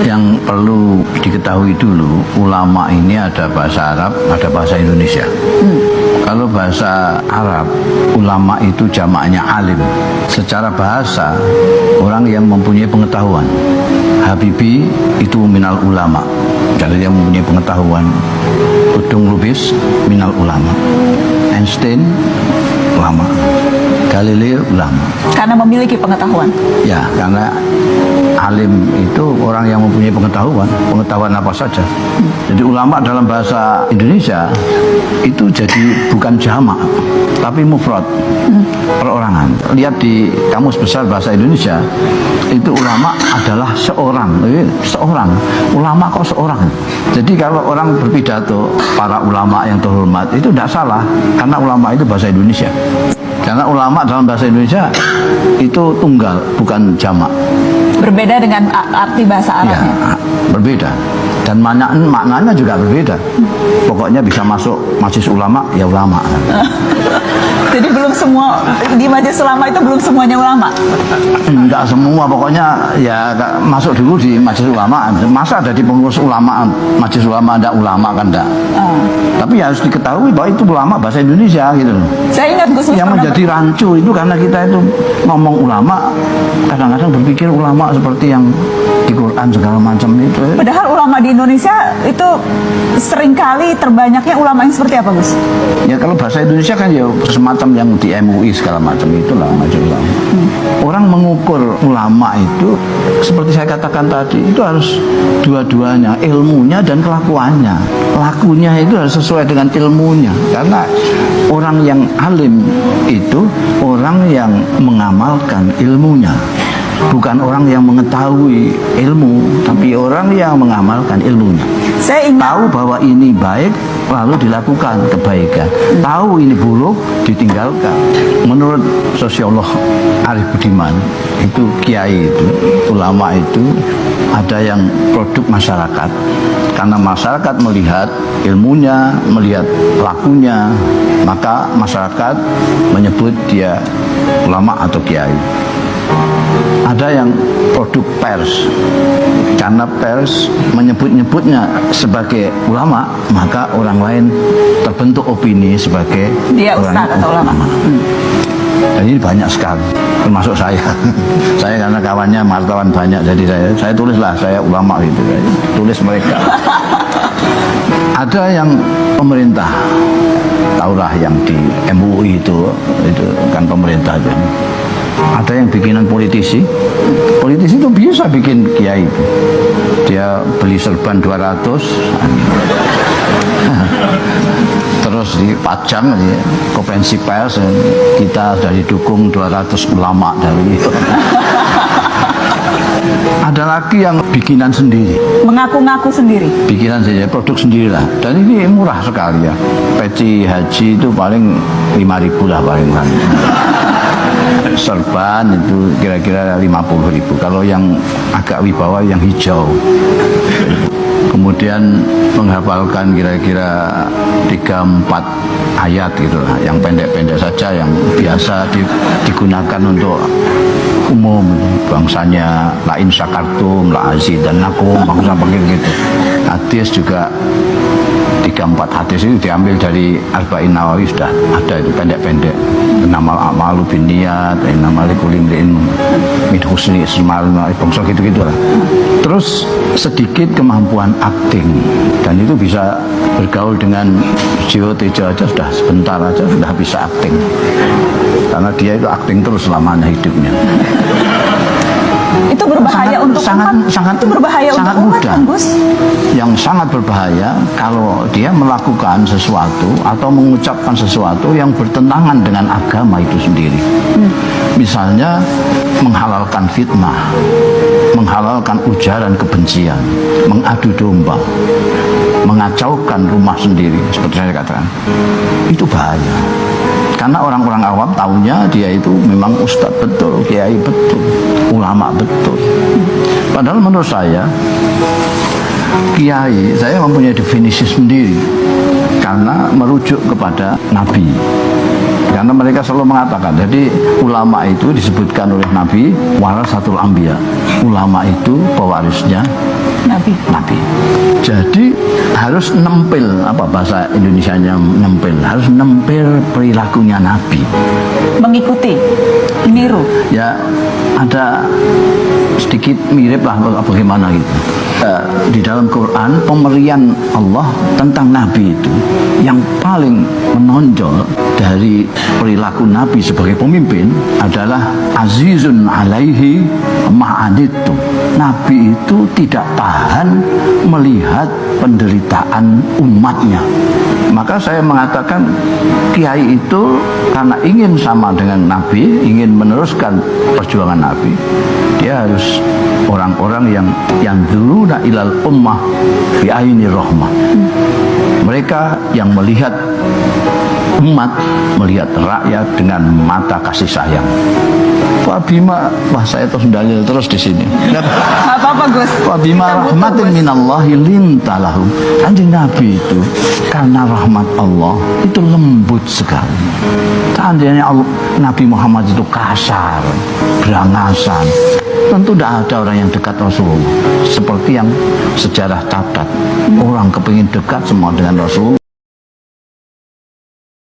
Yang perlu diketahui dulu, ulama ini ada bahasa Arab, ada bahasa Indonesia. Kalau bahasa Arab, ulama itu jamaknya alim. Secara bahasa, orang yang mempunyai pengetahuan. Habibie itu minal ulama, jadi dia mempunyai pengetahuan. Tudung Lubis minal ulama. Einstein ulama. Galileo ulama. Karena memiliki pengetahuan. Ya, karena alim itu orang yang mempunyai pengetahuan apa saja. Jadi ulama dalam bahasa Indonesia itu jadi bukan jamak, tapi mufrad, perorangan. Lihat di Kamus Besar Bahasa Indonesia, itu ulama adalah seorang. Ulama kok seorang. Jadi kalau orang berpidato, para ulama yang terhormat, itu tidak salah, karena ulama itu bahasa Indonesia. Karena ulama dalam bahasa Indonesia itu tunggal, bukan jamak. Berbeda dengan arti bahasa Arabnya. Ya, berbeda. Dan maknanya juga berbeda. Pokoknya bisa masuk majelis ulama, ya ulama. Jadi belum semua di majelis ulama itu belum semuanya ulama. Enggak semua, pokoknya ya masuk dulu di majelis ulama. Masa ada di pengurus ulama, majelis ulama ada ulama kan enggak. Tapi harus diketahui bahwa itu ulama bahasa Indonesia gitu loh. Saya ingat Gus Mus yang menjadi rancu itu karena kita itu ngomong ulama, kadang-kadang berpikir ulama seperti yang di Quran segala macam itu. Padahal ulama di Indonesia itu seringkali terbanyaknya ulama yang seperti apa, Gus? Ya kalau bahasa Indonesia kan ya semacam yang di MUI segala macam itulah majelis ulama. Orang mengukur ulama itu seperti saya katakan tadi, itu harus dua-duanya, ilmunya dan kelakuannya. Lakunya itu harus sesuai dengan ilmunya, karena orang yang alim itu orang yang mengamalkan ilmunya. Bukan orang yang mengetahui ilmu, tapi orang yang mengamalkan ilmunya. Saya ingat Tahu bahwa ini baik, lalu dilakukan kebaikan. Tahu ini buruk, ditinggalkan. Menurut sosiolog Arif Budiman, itu kiai itu, ulama itu ada yang produk masyarakat. Karena masyarakat melihat ilmunya, melihat lakunya, maka masyarakat menyebut dia ulama atau kiai. Ada yang produk pers, karena pers menyebut-nyebutnya sebagai ulama, maka orang lain terbentuk opini sebagai dia orang ustaz atau ulama. Dan ini banyak sekali, termasuk saya. Saya karena kawannya wartawan banyak, jadi saya tulislah saya ulama gitu, saya tulis mereka. Ada yang pemerintah, tahulah yang di MUI itu kan pemerintah aja. Ada yang bikinan politisi itu bisa bikin kiai. Dia beli serban 200 terus dipajang di konvensi pers, kita sudah didukung 200 ulama dari itu. Ada lagi yang bikinan sendiri, Mengaku-ngaku sendiri. bikinan sendiri, produk sendiri lah. Dan ini murah sekali ya. Peci haji itu paling 5.000 lah paling kan. Serban itu kira-kira 50.000. Kalau yang agak wibawa yang hijau. Kemudian menghafalkan kira-kira 3-4 ayat gitu lah, yang pendek-pendek saja, yang biasa digunakan untuk umum, bangsanya lain syakartum la azidannakum, bangsa begitu. Hadis juga 3-4 hadis itu diambil dari Arba'in Nawawi, sudah ada itu pendek-pendek. Innamal a'malu binniyat, innamal likulli imri'in min husni ismal, bangsa gitu-gitu lah. Terus sedikit kemampuan akting, dan itu bisa bergaul dengan Jiwo Tejo aja sudah sebentar aja sudah bisa akting, karena dia itu akting terus selamanya hidupnya. Itu berbahaya untuk umat. Itu berbahaya sangat untuk umat, mudah. kan, Gus? Yang sangat berbahaya kalau dia melakukan sesuatu atau mengucapkan sesuatu yang bertentangan dengan agama itu sendiri. Misalnya menghalalkan fitnah, menghalalkan ujaran kebencian, mengadu domba, mengacaukan rumah sendiri, seperti saya katakan. Itu bahaya. Karena orang-orang awam tahunya dia itu memang ustadz betul, kiai betul, ulama betul. Padahal menurut saya, kiai, saya mempunyai definisi sendiri karena merujuk kepada Nabi. Karena mereka selalu mengatakan, jadi ulama itu disebutkan oleh Nabi warasatul anbiya. Ulama itu pewarisnya Nabi. Nabi. Jadi harus nempel, apa bahasa Indonesianya nempel, harus nempel perilakunya Nabi. Mengikuti, meniru. Ya ada sedikit mirip lah bagaimana gitu. Di dalam Quran pemberian Allah tentang Nabi itu yang paling menonjol dari perilaku Nabi sebagai pemimpin adalah azizun alaihi ma'anitu. Nabi itu tidak tahan melihat penderitaan umatnya. Maka saya mengatakan kiai itu karena ingin sama dengan Nabi, ingin meneruskan perjuangan Nabi, dia harus orang-orang yang dzuruna ilal ummah bi aini rahmah. Mereka yang melihat umat, melihat rakyat dengan mata kasih sayang. Pak Bima, wah saya terus dalil terus di sini. Nggak apa-apa Gus. Pak Bima Kita butuh, rahmatin Gus. minallahi lintalahu. Kanjeng Nabi itu karena rahmat Allah itu lembut sekali. Seandainya Nabi Muhammad itu kasar, berangasan, tentu tidak ada orang yang dekat Rasulullah. Seperti yang sejarah catat, orang kepingin dekat semua dengan Rasulullah.